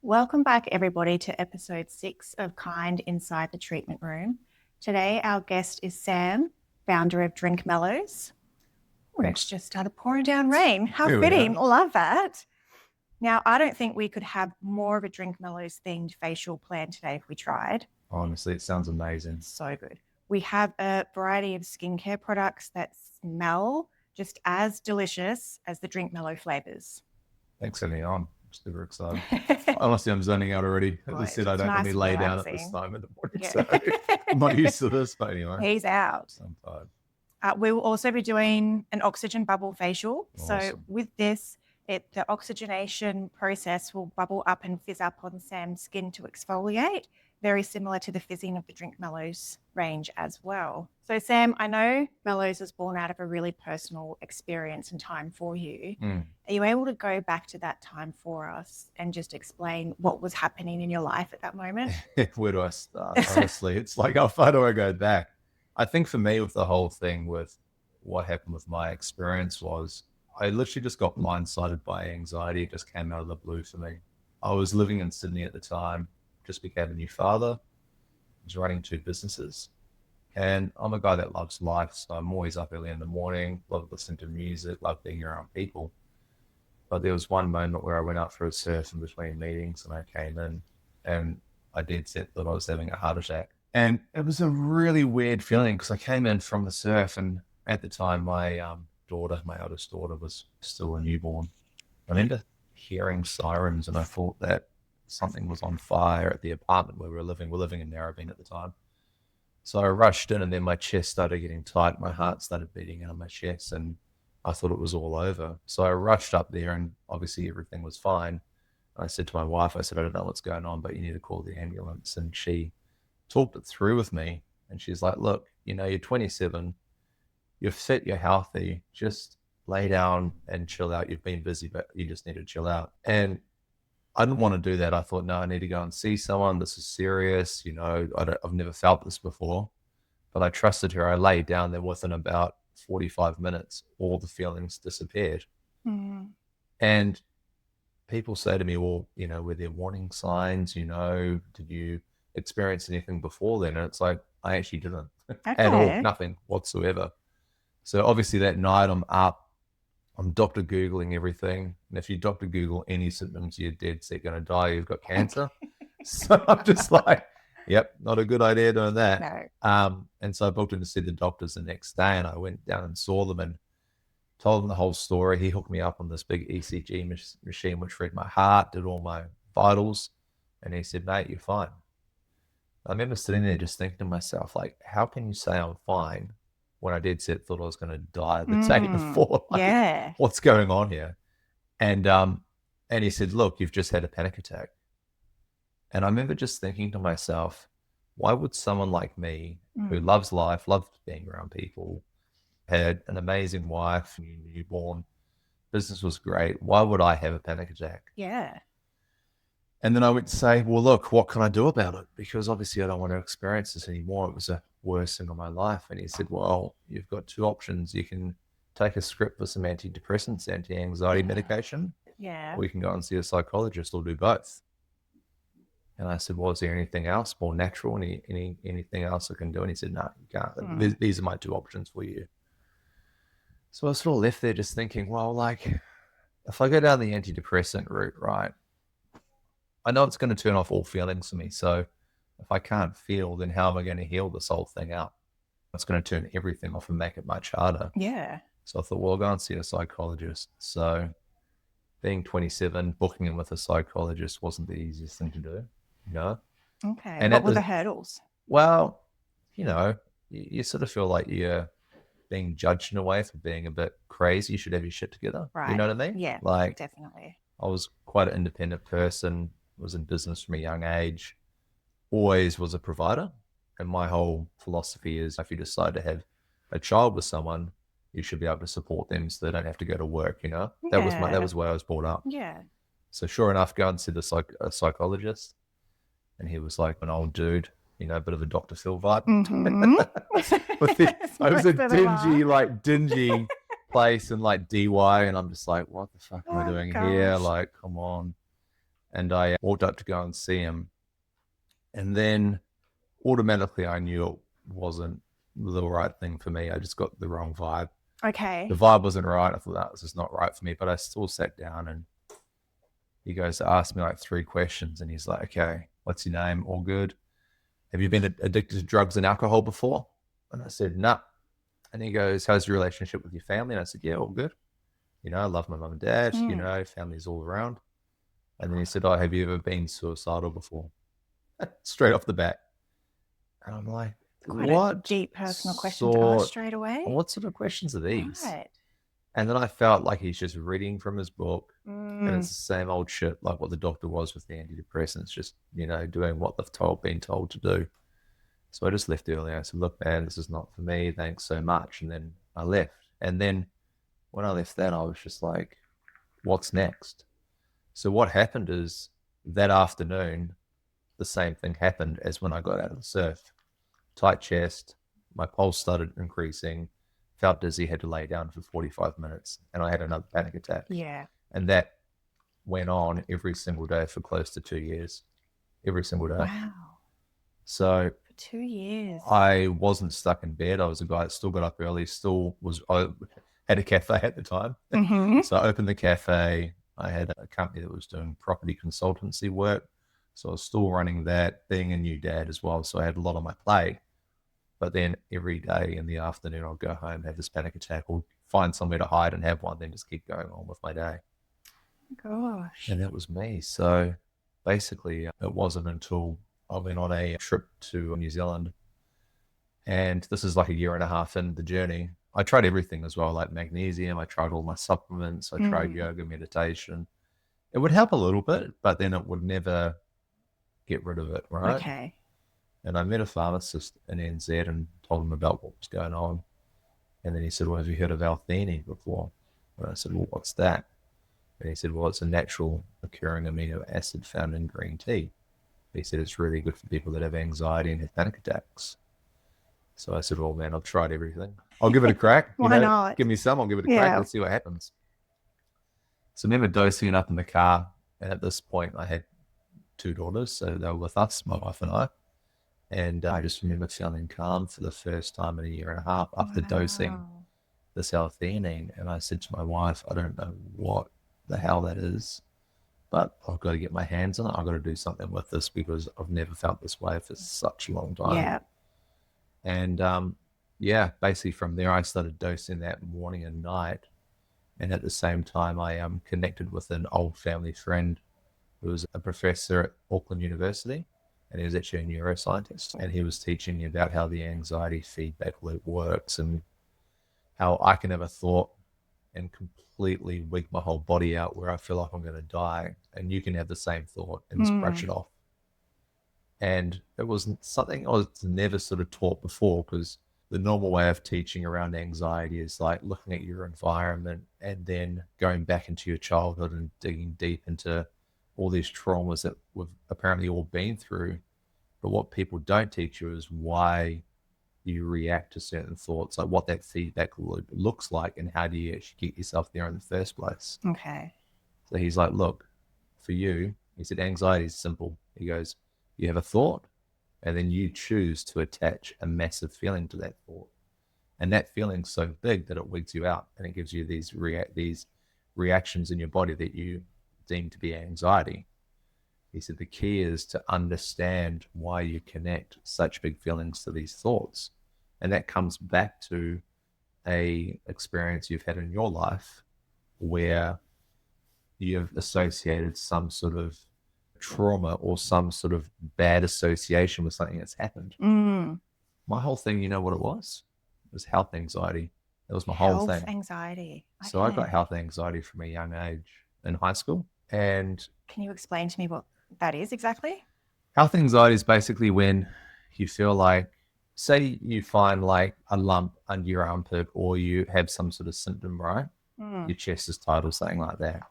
Welcome back, everybody, to episode 6 of Kind Inside the Treatment Room. Today, our guest is Sam, founder of Drink Mellows. Oh, it's just started pouring down rain. How fitting. Love that. Now, I don't think we could have more of a Drink Mellows themed facial plan today if we tried. Honestly, it sounds amazing. So good. We have a variety of skincare products that smell just as delicious as the Drink Mellow flavors. Thanks for having me on. I'm super excited. Honestly, I'm zoning out already. As I said, I don't nice let me lay down at this time in the morning, so I'm not used to this, but anyway. He's out. I'm tired. We will also be doing an oxygen bubble facial. Awesome. So with this, the oxygenation process will bubble up and fizz up on Sam's skin to exfoliate, very similar to the fizzing of the Drink Mellows range as well. So Sam, I know Mellows was born out of a really personal experience and time for you. Are you able to go back to that time for us and just explain what was happening in your life at that moment? Where do I start? Honestly, it's like, how far do I go back? I think for me, with the whole thing, with what happened with my experience, was I literally just got blindsided by anxiety. It just came out of the blue for me. I was living in Sydney at the time, just became a new father, was running 2 businesses. And I'm a guy that loves life, so I'm always up early in the morning, love listening to music, love being around people. But there was one moment where I went out for a surf in between meetings, and I came in and I thought I was having a heart attack. And it was a really weird feeling because I came in from the surf, and at the time my eldest daughter, was still a newborn. I remember hearing sirens, and I thought that something was on fire at the apartment where we were living. We're living in Narrabeen at the time. So I rushed in, and then my chest started getting tight. My heart started beating out of my chest, and I thought it was all over. So I rushed up there, and obviously everything was fine. I said to my wife, I said, I don't know what's going on, but you need to call the ambulance. And she talked it through with me, and she's like, look, you're 27, you're fit, you're healthy, just lay down and chill out. You've been busy, but you just need to chill out. And I didn't want to do that. I thought, no, I need to go and see someone. This is serious. I've never felt this before, but I trusted her. I laid down there. Within about 45 minutes, all the feelings disappeared. And people say to me, well, were there warning signs? Did you experience anything before then? And it's like, I actually didn't at all, nothing whatsoever. So obviously that night I'm up, I'm Dr. Googling everything. And if you Dr. Google any symptoms, you're dead set, going to die, you've got cancer. So I'm just like, yep, not a good idea doing that. No. And so I booked in to see the doctors the next day, and I went down and saw them and told them the whole story. He hooked me up on this big ECG machine, which read my heart, did all my vitals. And he said, mate, you're fine. I remember sitting there just thinking to myself, like, how can you say I'm fine when I dead set thought I was going to die the day before? Like, what's going on here? And he said, look, you've just had a panic attack. And I remember just thinking to myself, why would someone like me, who loves life, loves being around people, had an amazing wife, newborn, business was great, why would I have a panic attack? Yeah. And then I went to say, well, look, what can I do about it? Because obviously I don't want to experience this anymore. It was the worst thing of my life. And he said, well, you've got 2 options. You can take a script for some antidepressants, anti-anxiety medication. Yeah. Or you can go and see a psychologist, or do both. And I said, well, is there anything else more natural? Anything else I can do? And he said, no, you can't. These are my 2 options for you. So I was sort of left there just thinking, well, like, if I go down the antidepressant route, right, I know it's going to turn off all feelings for me. So if I can't feel, then how am I going to heal this whole thing out? It's going to turn everything off and make it much harder. Yeah. So I thought, well, I'll go and see a psychologist. So being 27, booking in with a psychologist wasn't the easiest thing to do, Okay. And what were the hurdles? Well, you sort of feel like you're being judged in a way for being a bit crazy. You should have your shit together. Right. You know what I mean? Yeah, like, definitely. I was quite an independent person, was in business from a young age, always was a provider. And my whole philosophy is, if you decide to have a child with someone, you should be able to support them so they don't have to go to work, That was where I was brought up. Yeah. So sure enough, go and see a psychologist. And he was like an old dude, a bit of a Dr. Phil vibe. I was a dingy place in like DY, and I'm just like, what the fuck am I doing here? Like, come on. And I walked up to go and see him. And then automatically I knew it wasn't the right thing for me. I just got the wrong vibe. Okay. The vibe wasn't right. I thought that was just not right for me. But I still sat down, and he goes to ask me like 3 questions. And he's like, okay, what's your name? All good. Have you been addicted to drugs and alcohol before? And I said, no. And he goes, how's your relationship with your family? And I said, yeah, all good. You know, I love my mum and dad, you know, family's all around. And then he said, oh, have you ever been suicidal before? Straight off the bat. And I'm like, Quite what a deep personal question to ask straight away. What sort of questions are these? Right. And then I felt like he's just reading from his book, and it's the same old shit like what the doctor was with the antidepressants, just, you know, doing what they've been told to do. So I just left early. I said, look, man, this is not for me. Thanks so much. And then I left. And then when I left that, I was just like, what's next? So what happened is that afternoon, the same thing happened as when I got out of the surf. Tight chest, my pulse started increasing, felt dizzy, had to lay down for 45 minutes, and I had another panic attack. Yeah. And that went on every single day for close to 2 years. Every single day. Wow. So For 2 years. I wasn't stuck in bed. I was a guy that still got up early, I had a cafe at the time. So I opened the cafe. I had a company that was doing property consultancy work. So I was still running that, being a new dad as well. So I had a lot on my plate. But then every day in the afternoon, I'll go home, have this panic attack, or find somewhere to hide and have one, then just keep going on with my day. Gosh. And that was me. So basically, it wasn't until I went on a trip to New Zealand, and this is like a year and a half in the journey. I tried everything as well, like magnesium. I tried all my supplements. I tried yoga, meditation. It would help a little bit, but then it would never get rid of it, right? Okay. And I met a pharmacist in NZ and told him about what was going on. And then he said, well, have you heard of L-Theanine before? And I said, well, what's that? And he said, well, it's a natural occurring amino acid found in green tea. He said it's really good for people that have anxiety and have panic attacks. So I said, well, man, I've tried everything. I'll give it a crack. Why not? Give me some, I'll give it a crack. Let's see what happens. So I remember dosing it up in the car. And at this point, I had 2 daughters. So they were with us, my wife and I. And I just remember feeling calm for the first time in a year and a half after dosing this L-Theanine. And I said to my wife, I don't know what the hell that is, but I've got to get my hands on it. I've got to do something with this because I've never felt this way for such a long time. Yeah. And basically from there, I started dosing that morning and night. And at the same time, I connected with an old family friend who was a professor at Auckland University. And he was actually a neuroscientist, and he was teaching me about how the anxiety feedback loop works and how I can have a thought and completely weak my whole body out where I feel like I'm going to die, and you can have the same thought and just brush it off. And it was something I was never sort of taught before, because the normal way of teaching around anxiety is like looking at your environment and then going back into your childhood and digging deep into all these traumas that we've apparently all been through. But what people don't teach you is why you react to certain thoughts, like what that feedback loop looks like and how do you actually get yourself there in the first place. Okay. So he's like, look, for you, he said, anxiety is simple. He goes, you have a thought and then you choose to attach a massive feeling to that thought. And that feeling's so big that it wigs you out and it gives you these reactions in your body that you deemed to be anxiety. He said the key is to understand why you connect such big feelings to these thoughts. And that comes back to a experience you've had in your life where you've associated some sort of trauma or some sort of bad association with something that's happened. My whole thing, you know what it was? It was health anxiety. That was my whole thing. Health anxiety. Okay. So I got health anxiety from a young age in high school. And can you explain to me what that is exactly? Health anxiety is basically when you feel like, say you find like a lump under your armpit or you have some sort of symptom, right? Your chest is tight or something like that.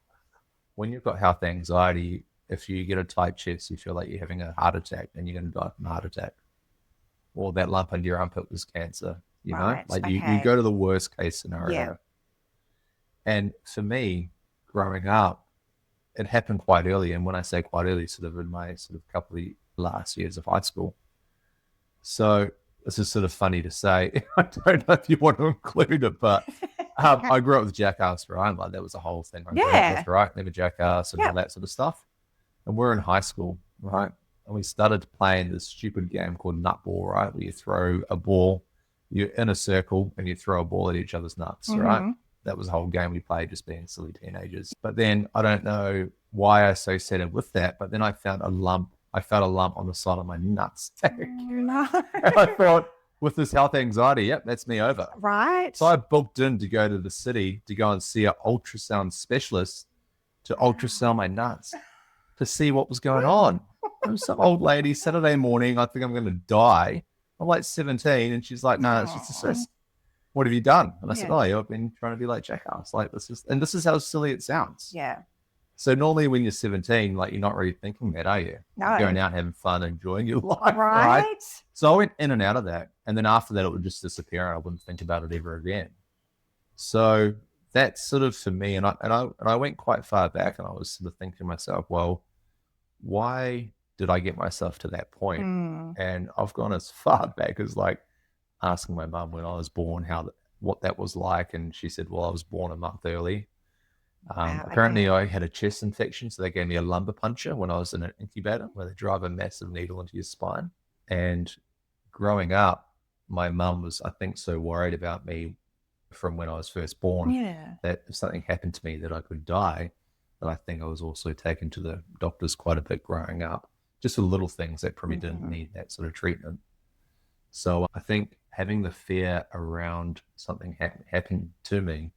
When you've got health anxiety, if you get a tight chest, you feel like you're having a heart attack and you're going to die from a heart attack. Or that lump under your armpit was cancer, you know? Like you go to the worst case scenario. Yeah. And for me, growing up, it happened quite early. And when I say quite early, sort of in my sort of couple of last years of high school. So this is sort of funny to say. I don't know if you want to include it, but I grew up with Jackass, right? Like that was the whole thing I grew up with, right? Never Jackass and all that sort of stuff. And we're in high school, right? And we started playing this stupid game called nutball, right? Where you throw a ball, you're in a circle and you throw a ball at each other's nuts, right? That was the whole game we played, just being silly teenagers. But then I don't know why I associated with that, but then I found a lump. I felt a lump on the side of my nutsack. No. And I thought, with this health anxiety, yep, that's me over. Right. So I booked in to go to the city to go and see an ultrasound specialist to ultrasound my nuts to see what was going on. There was some old lady, Saturday morning, I think I'm going to die. I'm like 17, and she's like, no, it's just a cyst. What have you done? And I said, oh, yeah, I've been trying to be like Jackass. Like this is how silly it sounds. Yeah. So normally when you're 17, like you're not really thinking that, are you? No. You're going out having fun, enjoying your life, Right. So I went in and out of that. And then after that, it would just disappear and I wouldn't think about it ever again. So that's sort of for me. And I went quite far back and I was sort of thinking to myself, well, why did I get myself to that point? And I've gone as far back as like asking my mum when I was born what that was like. And she said, well, I was born a month early. Apparently I had a chest infection, so they gave me a lumbar puncture when I was in an incubator where they drive a massive needle into your spine. And growing up, my mum was, I think, so worried about me from when I was first born that if something happened to me that I could die, that I think I was also taken to the doctors quite a bit growing up, just for little things that probably didn't need that sort of treatment. So I think having the fear around something happening to me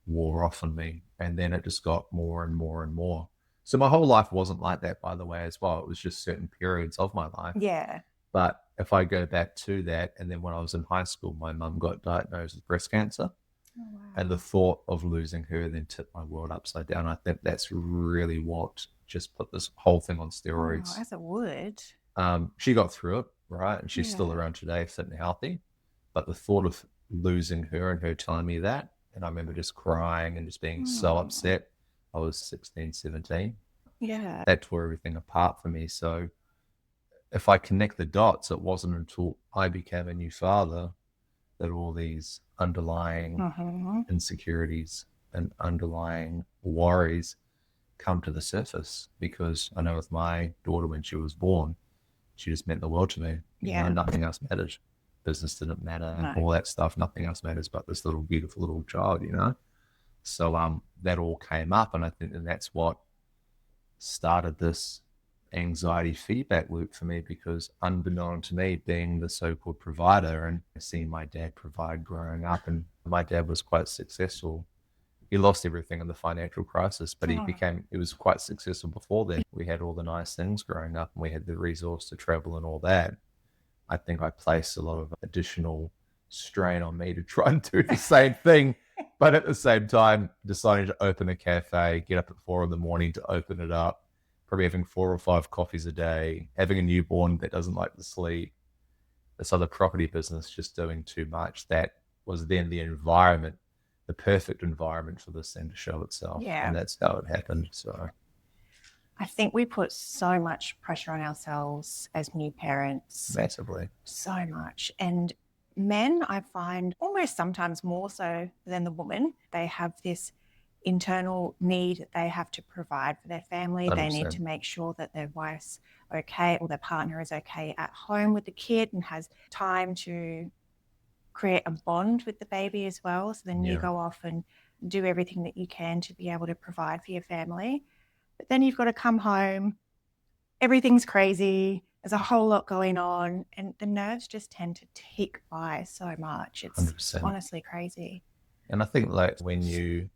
wore off on me, and then it just got more and more and more. So my whole life wasn't like that, by the way, as well. It was just certain periods of my life. Yeah. But if I go back to that, and then when I was in high school, my mum got diagnosed with breast cancer. Oh, wow. And the thought of losing her then tipped my world upside down. I think that's really what just put this whole thing on steroids. Oh, as it would. She got through it, right? And she's still around today, fit and healthy. But the thought of losing her and her telling me that, and I remember just crying and just being so upset. I was 16, 17. Yeah. That tore everything apart for me. So if I connect the dots, it wasn't until I became a new father that all these underlying insecurities and underlying worries come to the surface. Because I know with my daughter, when she was born, she just meant the world to me. Yeah. You know, nothing else mattered. Business didn't matter, all that stuff. Nothing else matters but this little beautiful little child, you know? So that all came up, and I think that's what started this anxiety feedback loop for me, because unbeknown to me, being the so-called provider and seeing my dad provide growing up, and my dad was quite successful. He lost everything in the financial crisis, but he was quite successful before then. We had all the nice things growing up, and we had the resource to travel and all that. I think I placed a lot of additional strain on me to try and do the same thing, but at the same time, deciding to open a cafe, get up at 4 a.m. to open it up, probably having 4 or 5 coffees a day, having a newborn that doesn't like to sleep, this other property business just doing too much. That was then the environment, the perfect environment for this thing to show itself. Yeah. And that's how it happened. So I think we put so much pressure on ourselves as new parents. Massively. So much. And men, I find, almost sometimes more so than the woman, they have this internal need that they have to provide for their family. 100%. They need to make sure that their wife's okay or their partner is okay at home with the kid and has time to create a bond with the baby as well. So then you go off and do everything that you can to be able to provide for your family. But then you've got to come home, everything's crazy, there's a whole lot going on, and the nerves just tend to tick by so much. It's 100%. honestly crazy. And I think like when you,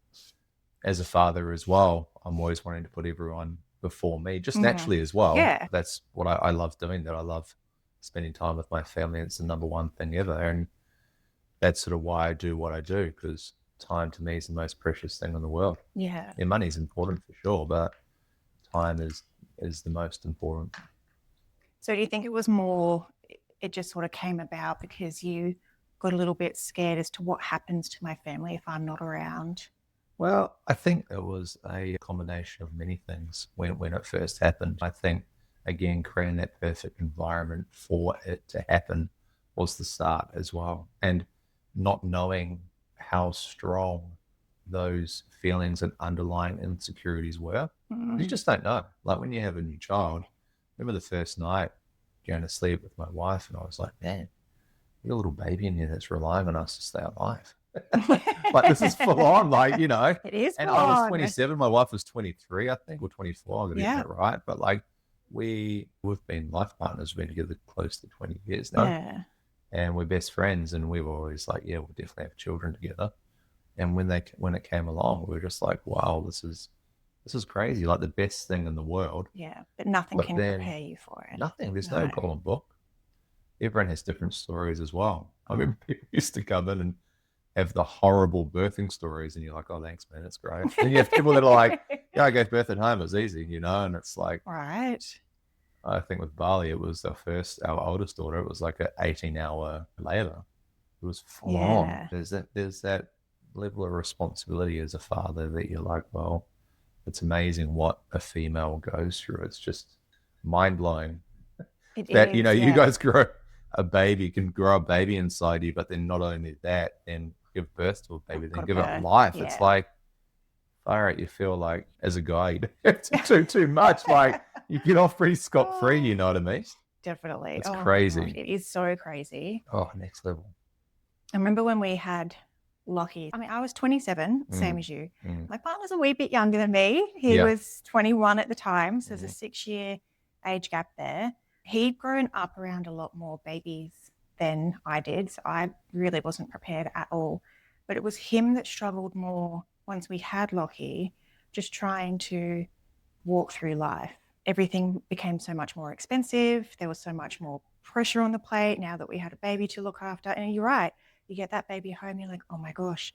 as a father as well, I'm always wanting to put everyone before me, just naturally as well. Yeah. That's what I love doing, that I love spending time with my family. It's the number one thing ever. And that's sort of why I do what I do, because time to me is the most precious thing in the world. Yeah. Yeah, money is important for sure, but time is the most important. So do you think it was more, it just sort of came about because you got a little bit scared as to what happens to my family if I'm not around? Well, I think it was a combination of many things when it first happened. I think, again, creating that perfect environment for it to happen was the start as well. And not knowing how strong those feelings and underlying insecurities were, you Mm. just don't know. Like when you have a new child, remember the first night going to sleep with my wife, and I was like, man, we got a little baby in here that's relying on us to stay alive. Like this is full on, like, It is and full I was on. 27, my wife was 23, I think, or 24, I'm gonna get Yeah. that right. But like we've been life partners, we've been together close to 20 years now. Yeah. And we're best friends, and we were always like, yeah, we'll definitely have children together. And when it came along, we were just like, wow, this is crazy, like the best thing in the world. Yeah. But nothing But can then prepare you for it. nothing, there's no No. golden book. Everyone has different stories as well. I remember people used to come in and have the horrible birthing stories, and you're like, oh, thanks, man, it's great. And you have people that are like, yeah, I gave birth at home, it's easy, and it's like, Right. I think with Bali, it was our oldest daughter, it was like an 18-hour labor. It was full on. Yeah. There's that level of responsibility as a father that you're like, well, it's amazing what a female goes through. It's just mind blowing It that, is. you Yeah. guys can grow a baby inside you, but then not only that, then give birth to a baby, then Got a give it birth, life. yeah. It's like, all right, you feel like as a guy, you don't have to do too much. Like you get off pretty scot-free, you know what I mean? Definitely. It's Oh my crazy. gosh, it is so crazy. Oh, next level. I remember when we had Lockie. I mean, I was 27, same as you. My partner's a wee bit younger than me. He Yeah. was 21 at the time, so there's a 6-year age gap there. He'd grown up around a lot more babies than I did, so I really wasn't prepared at all. But it was him that struggled more once we had Lockie, just trying to walk through life. Everything became so much more expensive. There was so much more pressure on the plate now that we had a baby to look after. And you're right, you get that baby home, you're like, oh my gosh,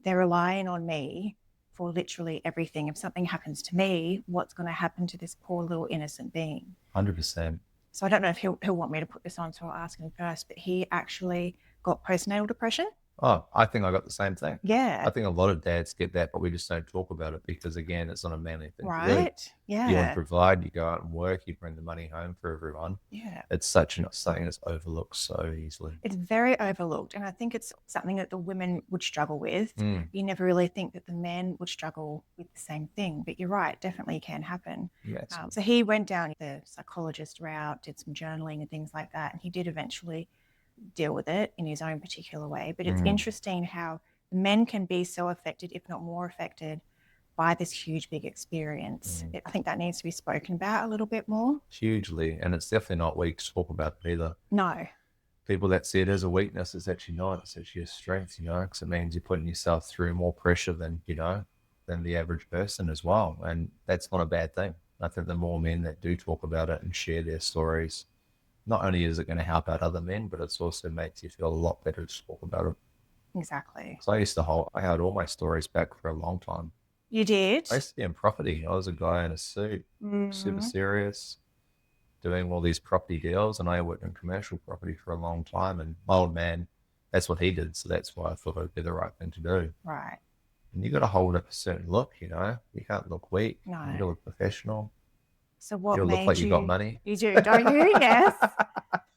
they're relying on me for literally everything. If something happens to me, what's going to happen to this poor little innocent being? 100%. So I don't know if he'll want me to put this on, so I'll ask him first, but he actually got postnatal depression. Oh, I think I got the same thing. Yeah. I think a lot of dads get that, but we just don't talk about it because, again, it's not a manly thing to do. Right. Yeah. You want to provide, you go out and work, you bring the money home for everyone. Yeah. It's such something that's overlooked so easily. It's very overlooked. And I think it's something that the women would struggle with. You never really think that the men would struggle with the same thing. But you're right, definitely can happen. Yes. So he went down the psychologist route, did some journaling and things like that. And he did eventually deal with it in his own particular way. But it's interesting how men can be so affected, if not more affected, by this huge, big experience. I think that needs to be spoken about a little bit more. Hugely. And it's definitely not weak to talk about it either. No. People that see it as a weakness, it's actually not. It's actually a strength, because it means you're putting yourself through more pressure than the average person as well. And that's not a bad thing. I think the more men that do talk about it and share their stories, not only is it going to help out other men, but it's also makes you feel a lot better to talk about it. Exactly. So I held all my stories back for a long time. You did? I used to be in property. I was a guy in a suit, super serious, doing all these property deals, and I worked in commercial property for a long time. And my old man, that's what he did, so that's why I thought it would be the right thing to do. Right. And you got to hold up a certain look, you can't look weak. No. You got to look professional. So what You made look like you got money. You do, don't you? Yes.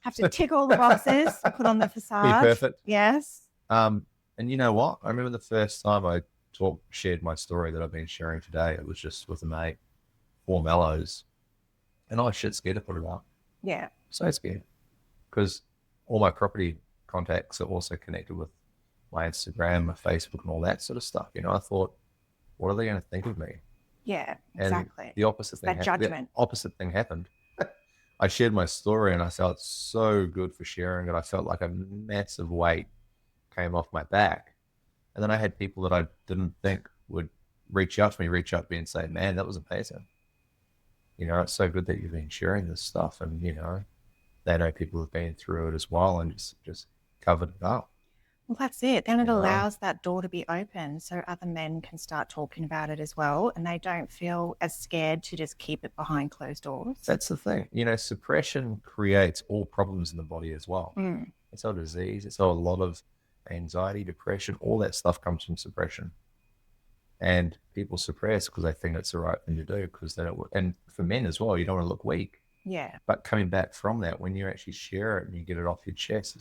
Have to tick all the boxes, put on the facade. Be perfect. Yes. And you know what? I remember the first time I shared my story that I've been sharing today. It was just with a mate for Mellows, and I was shit scared to put it up. Yeah. So scared because all my property contacts are also connected with my Instagram, my Facebook, and all that sort of stuff. I thought, what are they going to think of me? Yeah, And exactly. the opposite thing. That judgment. The opposite thing happened. I shared my story, and I felt so good for sharing it. I felt like a massive weight came off my back. And then I had people that I didn't think would reach out to me and say, man, that was amazing. It's so good that you've been sharing this stuff. And, they know people have been through it as well and just covered it up. Well, that's it. Then it allows that door to be open so other men can start talking about it as well. And they don't feel as scared to just keep it behind closed doors. That's the thing. Suppression creates all problems in the body as well. It's all disease. It's all a lot of anxiety, depression, all that stuff comes from suppression. And people suppress because they think it's the right thing to do because they don't. And for men as well, you don't want to look weak. Yeah. But coming back from that, when you actually share it and you get it off your chest,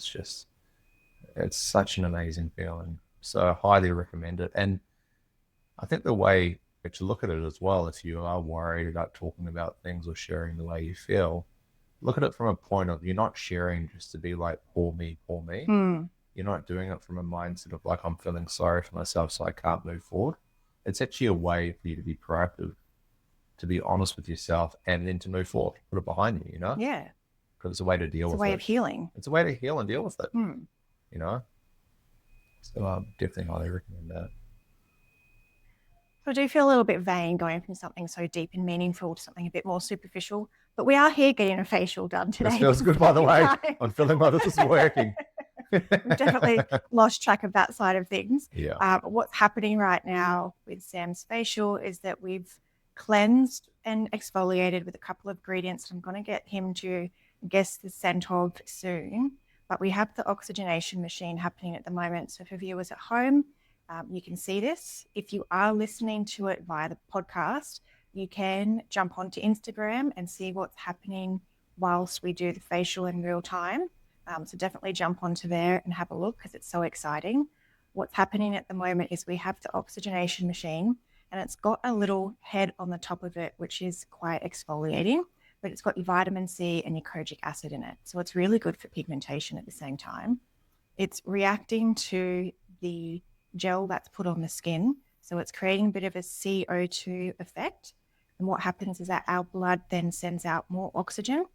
it's such an amazing feeling. So I highly recommend it. And I think the way to look at it as well, if you are worried about talking about things or sharing the way you feel, look at it from a point of, you're not sharing just to be like, poor me, poor me. You're not doing it from a mindset of like, I'm feeling sorry for myself, so I can't move forward. It's actually a way for you to be proactive, to be honest with yourself, and then to move forward, put it behind you, Yeah. because it's a way to deal with it. It's a way of healing. It's a way to heal and deal with it, So I definitely highly recommend that. So I do feel a little bit vain going from something so deep and meaningful to something a bit more superficial, but we are here getting a facial done today. This feels good, by the way. I'm feeling like this is working. We've definitely lost track of that side of things. Yeah. What's happening right now with Sam's facial is that we've cleansed and exfoliated with a couple of ingredients. I'm going to get him to guess the scent of soon, but we have the oxygenation machine happening at the moment. So for viewers at home, you can see this. If you are listening to it via the podcast, you can jump onto Instagram and see what's happening whilst we do the facial in real time. So definitely jump onto there and have a look because it's so exciting. What's happening at the moment is we have the oxygenation machine and it's got a little head on the top of it, which is quite exfoliating, but it's got your vitamin C and your kojic acid in it. So it's really good for pigmentation at the same time. It's reacting to the gel that's put on the skin. So it's creating a bit of a CO2 effect. And what happens is that our blood then sends out more oxygen,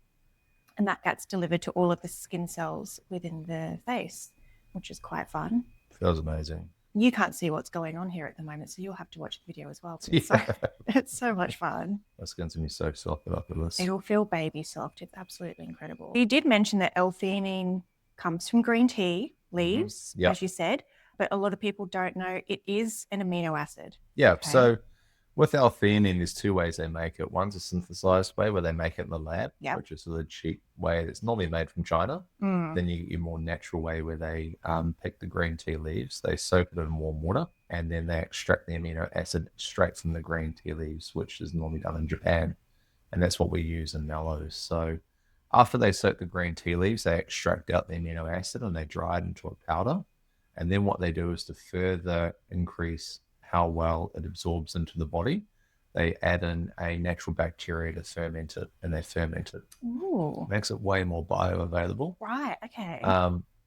and that gets delivered to all of the skin cells within the face, which is quite fun. Feels amazing. You can't see what's going on here at the moment, so you'll have to watch the video as well. It's so much fun. My skin's going to be so soft after this. It'll feel baby soft. It's absolutely incredible. You did mention that L-Theanine comes from green tea leaves, as you said, but a lot of people don't know it is an amino acid. Yeah, okay. So with L-Theanine, there's two ways they make it. One's a synthesized way where they make it in the lab, which is a cheap way that's normally made from China. Then you get your more natural way where they pick the green tea leaves, they soak it in warm water, and then they extract the amino acid straight from the green tea leaves, which is normally done in Japan. And that's what we use in Mellows. So after they soak the green tea leaves, they extract out the amino acid and they dry it into a powder. And then what they do is to further increase how well it absorbs into the body, they add in a natural bacteria to ferment it, and they ferment it. Ooh. Makes it way more bioavailable. Right, okay.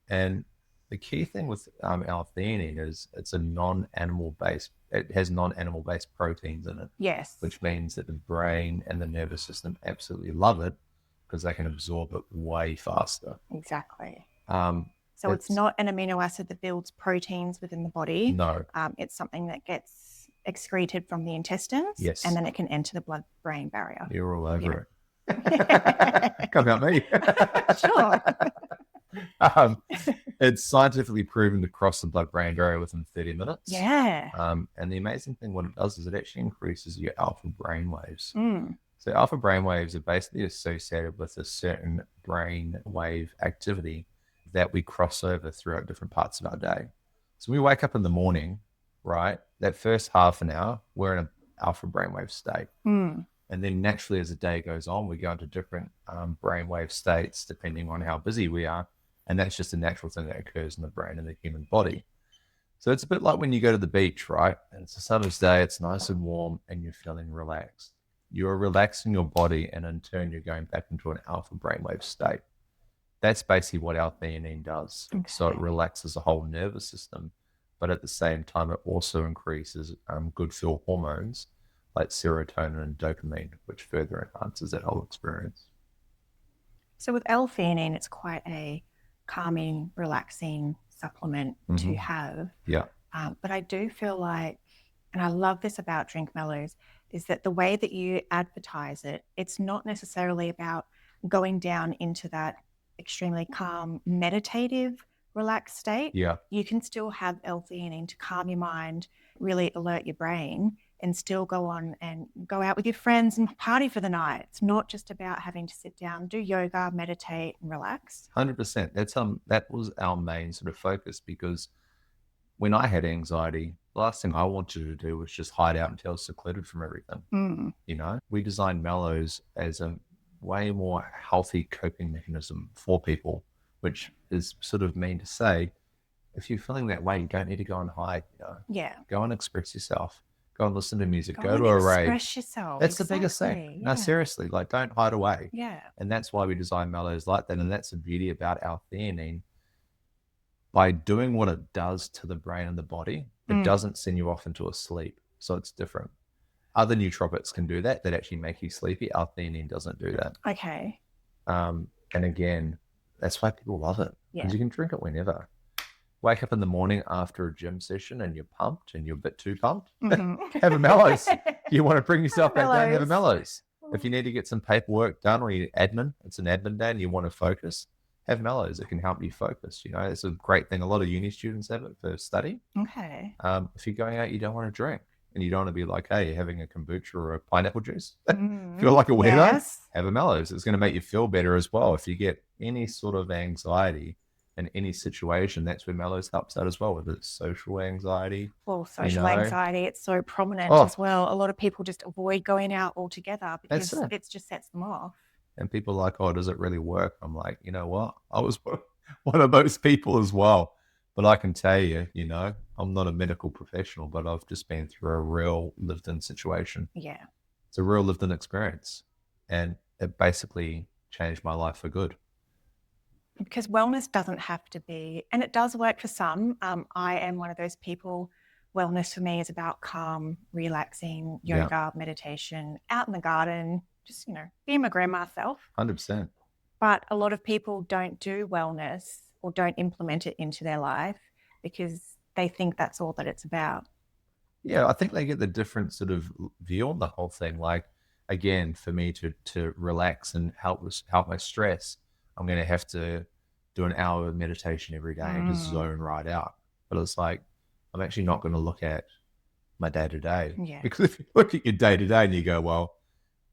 And the key thing with L-Theanine is it's a non-animal based, it has non-animal based proteins in it. Yes. Which means that the brain and the nervous system absolutely love it because they can absorb it way faster. Exactly. So it's not an amino acid that builds proteins within the body. No. It's something that gets excreted from the intestines. Yes. And then it can enter the blood-brain barrier. You're all over it. Come out me. Sure. It's scientifically proven to cross the blood-brain barrier within 30 minutes. Yeah. And the amazing thing, what it does is it actually increases your alpha brain waves. So alpha brain waves are basically associated with a certain brain wave activity that we cross over throughout different parts of our day. So we wake up in the morning, right? That first half an hour, we're in an alpha brainwave state. And then naturally as the day goes on, we go into different brainwave states depending on how busy we are. And that's just a natural thing that occurs in the brain and the human body. So it's a bit like when you go to the beach, right? And it's a summer's day, it's nice and warm, and you're feeling relaxed. You're relaxing your body, and in turn, you're going back into an alpha brainwave state. That's basically what L-Theanine does. Okay. So it relaxes the whole nervous system, but at the same time, it also increases good feel hormones like serotonin and dopamine, which further enhances that whole experience. So with L-Theanine, it's quite a calming, relaxing supplement to have. Yeah. But I do feel like, and I love this about Drink Mellows, is that the way that you advertise it, it's not necessarily about going down into that extremely calm, meditative, relaxed state. Yeah. You can still have L-Theanine to calm your mind, really alert your brain, and still go on and go out with your friends and party for the night. It's not just about having to sit down, do yoga, meditate, and relax. 100%. That was our main sort of focus, because when I had anxiety, The last thing I wanted to do was just hide out until I was secluded from everything. You know, we designed Mellows as a way more healthy coping mechanism for people, which is sort of mean to say, if you're feeling that way, you don't need to go and hide, you know. Yeah. Go and express yourself. Go and listen to music. Go and to a rave. express yourself. That's the biggest thing. No, seriously, like don't hide away. Yeah. And that's why we design Mellows like that. And that's the beauty about L-Theanine. By doing what it does to the brain and the body, it doesn't send you off into a sleep. So it's different. Other nootropics can do that. That actually make you sleepy. L-Theanine doesn't do that. Okay. And again, that's why people love it. Because you can drink it whenever. Wake up in the morning after a gym session and you're pumped and you're a bit too pumped, have a Mellows. You want to bring yourself back down, have a Mellows. If you need to get some paperwork done or you admin, it's an admin day and you want to focus, have Mellows. It can help you focus. You know, it's a great thing. A lot of uni students have it for study. Okay. If you're going out, you don't want to drink and you don't want to be like, hey, you're having a kombucha or a pineapple juice. Feel like a weirdo, have a Mellows. It's going to make you feel better as well. If you get any sort of anxiety in any situation, that's where Mellows helps out as well, whether it's social anxiety. Well, social anxiety, it's so prominent as well. A lot of people just avoid going out altogether because it just sets them off. And people are like, oh, does it really work? I'm like, you know what? I was one of those people as well. But I can tell you, you know, I'm not a medical professional, but I've just been through a real lived-in situation. Yeah. It's a real lived-in experience. And it basically changed my life for good. Because wellness doesn't have to be, and it does work for some. I am one of those people. Wellness for me is about calm, relaxing, yoga, meditation, out in the garden, just, you know, being my grandma self. 100%. But a lot of people don't do wellness or don't implement it into their life because they think that's all that it's about. Yeah, I think they get the different sort of view on the whole thing. Like, again, for me to relax and help my stress, I'm going to have to do an hour of meditation every day and just zone right out. But it's like, I'm actually not going to look at my day-to-day. Yeah. Because if you look at your day-to-day and you go, well,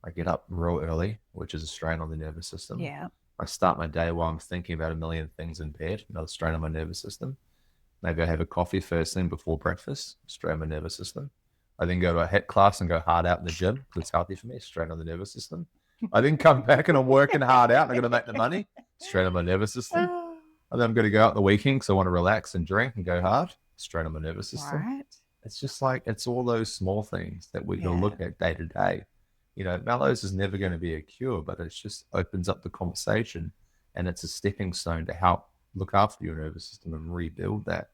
I get up real early, which is a strain on the nervous system. Yeah. I start my day while I'm thinking about a million things in bed, another strain on my nervous system. Maybe I have a coffee first thing before breakfast, strain on my nervous system. I then go to a HIIT class and go hard out in the gym because it's healthy for me, strain on the nervous system. I then come back and I'm working hard out and I'm going to make the money, strain on my nervous system. And then I'm going to go out in the weekend because I want to relax and drink and go hard, strain on my nervous system. Right. It's just like, it's all those small things that we can look at day to day. You know, Mellows is never going to be a cure, but it just opens up the conversation and it's a stepping stone to help look after your nervous system and rebuild that.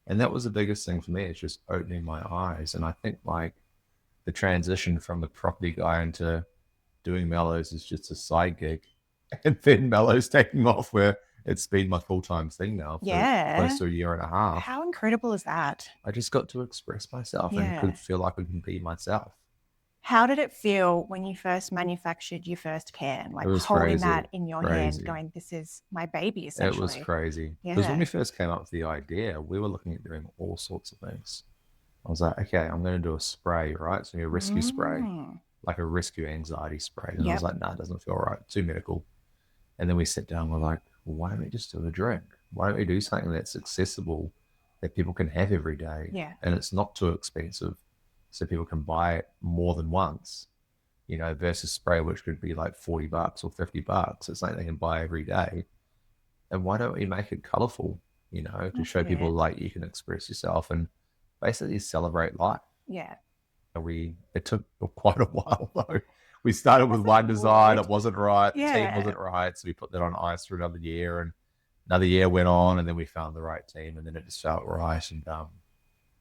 And that was the biggest thing for me. It's just opening my eyes. And I think like the transition from the property guy into doing Mellows is just a side gig. And then Mellows taking off where it's been my full-time thing now for close to a year and a half. How incredible is that? I just got to express myself and could feel like I can be myself. How did it feel when you first manufactured your first can? Like holding that in your hand going, this is my baby, essentially. It was crazy. Because when we first came up with the idea, we were looking at doing all sorts of things. I was like, okay, I'm going to do a spray, right? So a rescue spray, like a rescue anxiety spray. And I was like, nah, it doesn't feel right. Too medical. And then we sat down, we're like, well, why don't we just do a drink? Why don't we do something that's accessible that people can have every day? Yeah. And it's not too expensive. So people can buy it more than once, you know, versus spray, which could be like $40 or $50. It's like they can buy every day. And why don't we make it colorful, you know, to show people like you can express yourself and basically celebrate life. Yeah. It took quite a while though. We started with one design, it wasn't right, the team wasn't right. So we put that on ice for another year and another year went on and then we found the right team and then it just felt right. And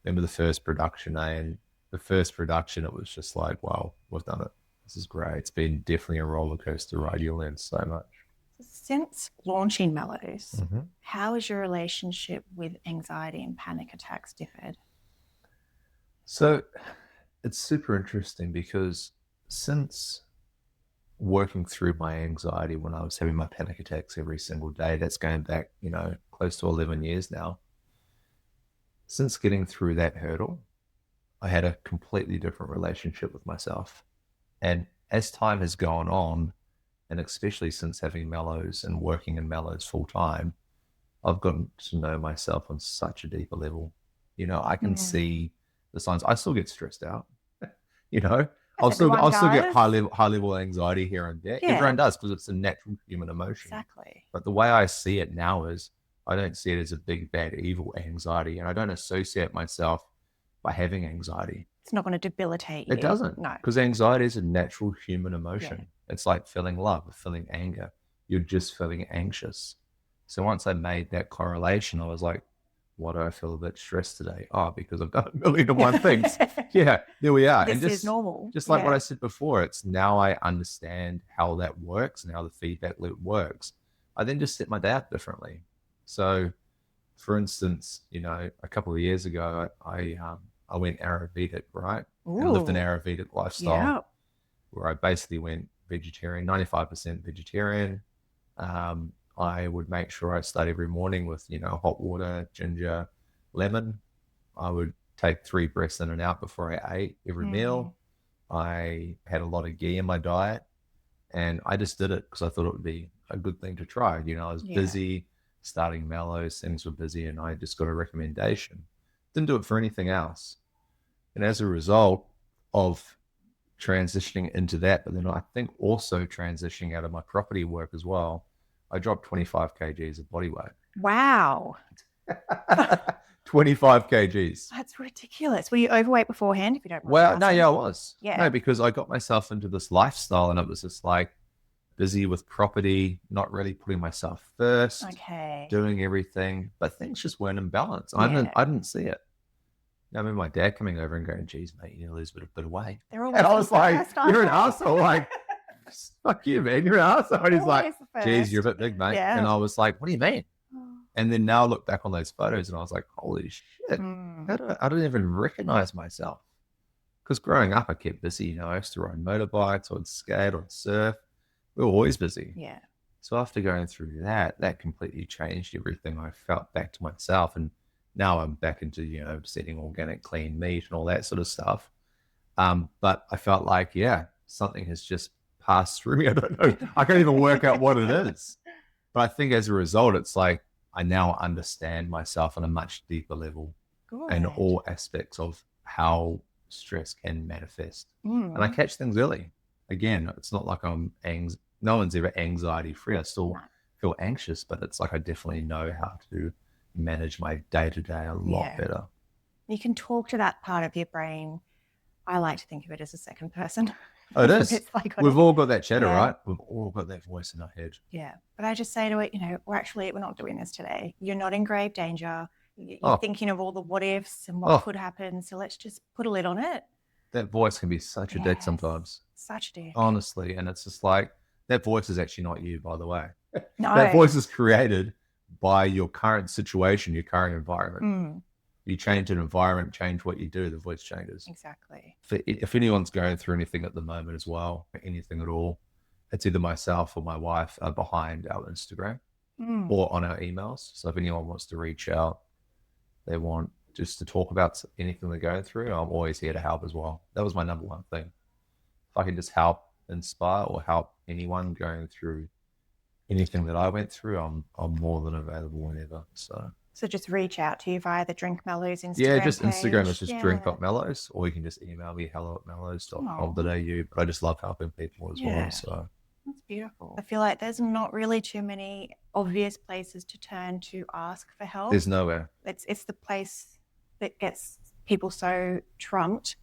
remember the first production, and the first production, it was just like, wow, we've done it. This is great. It's been definitely a roller coaster ride. You'll learn so much. Since launching Mellows, how has your relationship with anxiety and panic attacks differed? So it's super interesting because since working through my anxiety when I was having my panic attacks every single day, that's going back, you know, close to 11 years now. Since getting through that hurdle, I had a completely different relationship with myself. And as time has gone on, and especially since having Mellows and working in Mellows full time, I've gotten to know myself on such a deeper level. You know, I can see the signs. I still get stressed out, you know. As everyone I'll still get does. high level anxiety here and there. Yeah. Everyone does, because it's a natural human emotion. Exactly. But the way I see it now is I don't see it as a big, bad, evil anxiety, and I don't associate myself by having anxiety. It's not going to debilitate you. It doesn't. No. Because anxiety is a natural human emotion. Yeah. It's like feeling love, feeling anger. You're just feeling anxious. So once I made that correlation, I was like, why do I feel a bit stressed today? Oh, because I've done a million and one things. Yeah, there we are. This is normal. Just like what I said before, it's now I understand how that works and how the feedback loop works. I then just set my day up differently. So, for instance, you know, a couple of years ago, I went Ayurvedic, right? And I lived an Ayurvedic lifestyle where I basically went vegetarian, 95% vegetarian. I would make sure I start every morning with, you know, hot water, ginger, lemon. I would take 3 breaths in and out before I ate every meal. I had a lot of ghee in my diet, and I just did it because I thought it would be a good thing to try. You know, I was busy starting Mellows, things were busy, and I just got a recommendation. Didn't do it for anything else. And as a result of transitioning into that, but then I think also transitioning out of my property work as well, I dropped 25 kgs of body weight. Wow. 25 kgs. That's ridiculous. Were you overweight beforehand, if you don't mind? Well, no, yeah, I was. Yeah. No, because I got myself into this lifestyle, and it was just like busy with property, not really putting myself first, doing everything, but things just weren't in balance. I didn't see it. I remember my dad coming over and going, geez, mate, you need to lose a bit of weight. And I was like, you're an asshole. Like, fuck you, man. You're an asshole. And he's like, geez, you're a bit big, mate. Yeah. And I was like, what do you mean? And then now I look back on those photos and I was like, holy shit. I don't even recognize myself. Because growing up, I kept busy. You know, I used to ride motorbikes, I'd skate, I'd surf. We were always busy. Yeah. So after going through that completely changed everything. I felt back to myself, and now I'm back into, you know, just eating organic, clean meat and all that sort of stuff. But I felt like, something has just passed through me. I don't know. I can't even work out what it is. But I think as a result, it's like I now understand myself on a much deeper level and all aspects of how stress can manifest. And I catch things early. Again, it's not like no one's ever anxiety free. I still feel anxious, but it's like I definitely know how to manage my day-to-day a lot better. You can talk to that part of your brain. I like to think of it as a second person. Oh, it is. Like we've all got that chatter, right? We've all got that voice in our head. Yeah. But I just say to it, you know, we're not doing this today. You're not in grave danger. You're thinking of all the what ifs and what could happen. So let's just put a lid on it. That voice can be such a dick sometimes. Such a dick. Honestly. And it's just like, that voice is actually not you, by the way. No. That voice is created by your current situation, your current environment. You change an environment, change what you do, the voice changes. Exactly. If anyone's going through anything at the moment as well, anything at all, it's either myself or my wife are behind our Instagram or on our emails. So if anyone wants to reach out, they want just to talk about anything they're going through, I'm always here to help as well. That was my number one thing. If I can just help inspire or help anyone going through anything that I went through, I'm more than available whenever. So just reach out to you via the Drink Mellows Instagram Yeah, just page. Instagram. It's just drink.mellows, or you can just email me hello@mellows.com.au. But I just love helping people as well. So that's beautiful. I feel like there's not really too many obvious places to turn to ask for help. There's nowhere. It's the place that gets people so trumped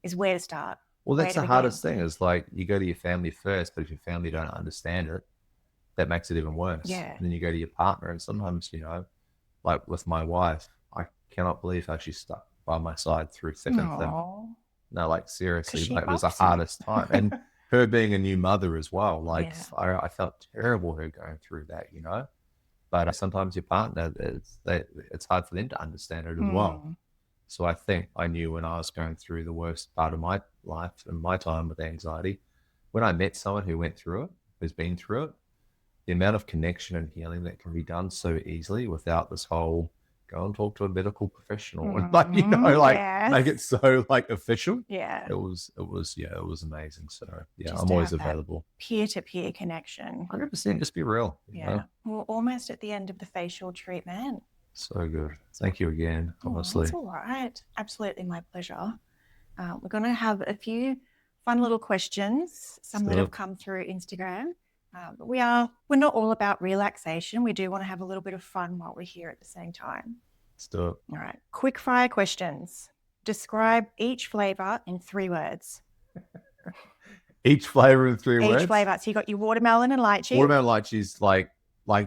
is where to start. Well, that's the hardest thing is like you go to your family first, but if your family don't understand it, that makes it even worse. Yeah. And then you go to your partner, and sometimes, you know, like with my wife, I cannot believe how she stuck by my side through thick and thin. No, like seriously, like, it was the hardest time. And her being a new mother as well, like I felt terrible her going through that, you know. But sometimes your partner, it's hard for them to understand it as well. So I think I knew when I was going through the worst part of my life and my time with anxiety, when I met someone who went through it, who's been through it, the amount of connection and healing that can be done so easily without this whole go and talk to a medical professional and like, you know, like make it so like official. Yeah. It was amazing. So yeah, I'm always available. Peer-to-peer connection. 100%, just be real. You know? We're almost at the end of the facial treatment. So good. Thank you again, honestly. That's all right. Absolutely my pleasure. We're going to have a few fun little questions, some that have come through Instagram. But we're not all about relaxation. We do want to have a little bit of fun while we're here at the same time. Let's do it. All right. Quick fire questions. Describe each flavor in 3 words. Each flavor in 3 words? Each flavor. So you got your watermelon and lychee. Watermelon lychee is like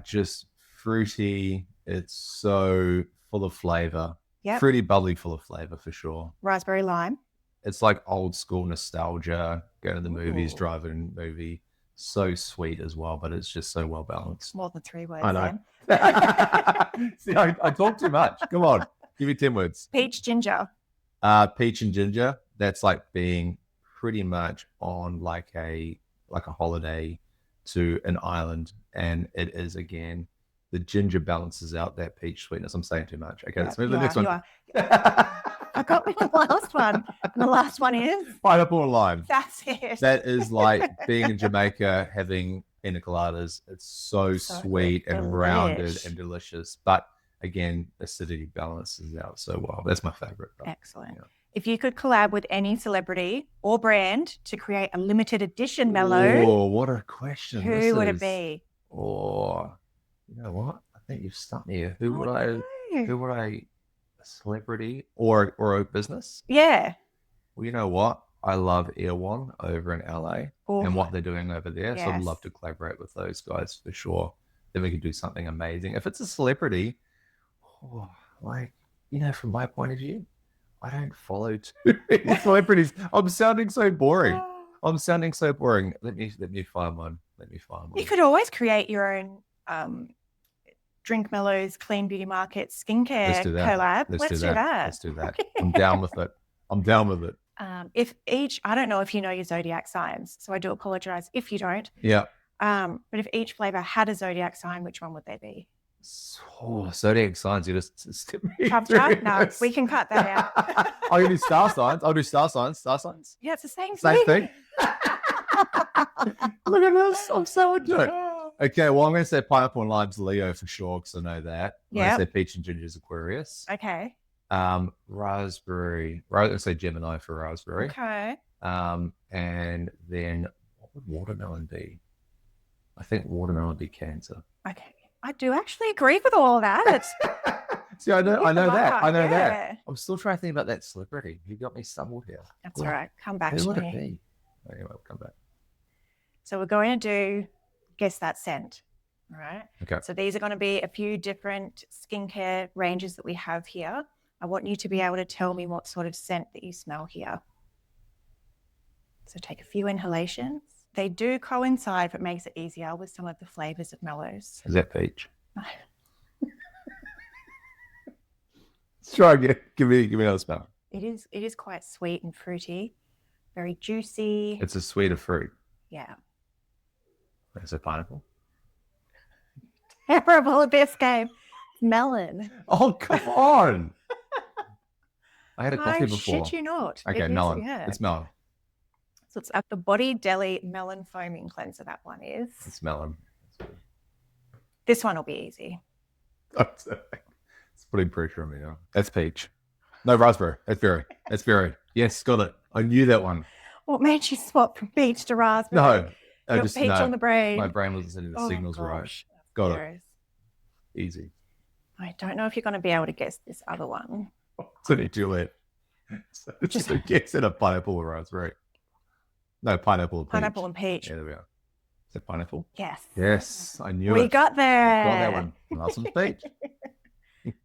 just fruity. It's so full of flavor. Yep. Fruity, bubbly, full of flavor for sure. Raspberry lime. It's like old school nostalgia, going to the movies, driving movie. So sweet as well, but it's just so well balanced. More than 3 words. I know. See, I talk too much. Come on, give me 10 words. Peach ginger. Peach and ginger. That's like being pretty much on like a holiday to an island, and it is again the ginger balances out that peach sweetness. I'm saying too much. Okay, let's move to the next one. I got me the last one. And the last one is pineapple and lime. That's it. That is like being in Jamaica having pina coladas. It's so sweet and rounded and delicious. But again, acidity balances out so well. That's my favorite. Excellent. Yeah. If you could collab with any celebrity or brand to create a limited edition Mellow, oh, what a question! Who would it be? Oh, you know what? I think you've stumped me. Who would I? A celebrity or a business? Yeah. Well, you know what? I love Earone over in LA and what they're doing over there. Yes. So I'd love to collaborate with those guys for sure. Then we could do something amazing. If it's a celebrity, from my point of view, I don't follow too many celebrities. I'm sounding so boring. Let me find one. You could always create your own Drink Mellows Clean Beauty Market skincare collab. Let's do that. Let's do that. I'm down with it. I don't know if you know your zodiac signs, so I do apologize if you don't. Yeah. But if each flavor had a zodiac sign, which one would they be? Zodiac signs. You just step me tough. No, we can cut that out. I'll give you star signs. I'll do star signs. Yeah, it's the same thing. Look at this. I'm so into it. Okay, well, I'm going to say pineapple and lime's Leo for sure, because I know that. Yeah. I'm going to say peach and ginger's Aquarius. Okay. Raspberry. I'm going to say Gemini for raspberry. Okay. And then what would watermelon be? I think watermelon would be Cancer. Okay. I do actually agree with all of that. See, I know that. I'm still trying to think about that celebrity. You got me stumbled here. That's all right. Come back to me. Who would it be? Anyway, we'll come back. So we're going to do Guess That Scent. All right. Okay. So these are going to be a few different skincare ranges that we have here. I want you to be able to tell me what sort of scent that you smell here. So take a few inhalations. They do coincide, but it makes it easier with some of the flavors of Mellows. Is that peach? No. Let's try again. Give me another smell. It is quite sweet and fruity, very juicy. It's a sweeter fruit. Yeah. Is it pineapple? Terrible at this game. Melon. Oh, come on. I had a coffee before. Shit you not. Okay, melon. It's melon. So it's at the Body Deli Melon Foaming Cleanser, that one is. It's melon. This one will be easy. It's putting pressure on me now. That's peach. No, raspberry. That's berry. Yes, got it. I knew that one. What made you swap from peach to raspberry? No. Peach on the brain. My brain wasn't sending the signals right. Got it. Easy. I don't know if you're going to be able to guess this other one. It's only too late. So just a guess at a pineapple or raspberry. No, pineapple and peach. Pineapple and peach. Yeah, there we are. Is that pineapple? Yes. Yes, I knew it. We got there. Got that one. Last one's peach.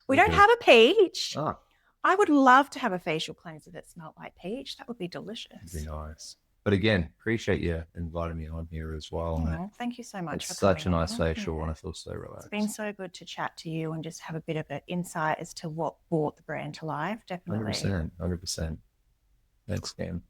We don't have a peach. Oh. I would love to have a facial cleanser that smelled like peach. That would be delicious. That'd be nice. But again, appreciate you inviting me on here as well. Thank you so much. It's such a nice facial and I feel so relaxed. It's been so good to chat to you and just have a bit of an insight as to what brought the brand to life. Definitely. 100%. Thanks, Cam.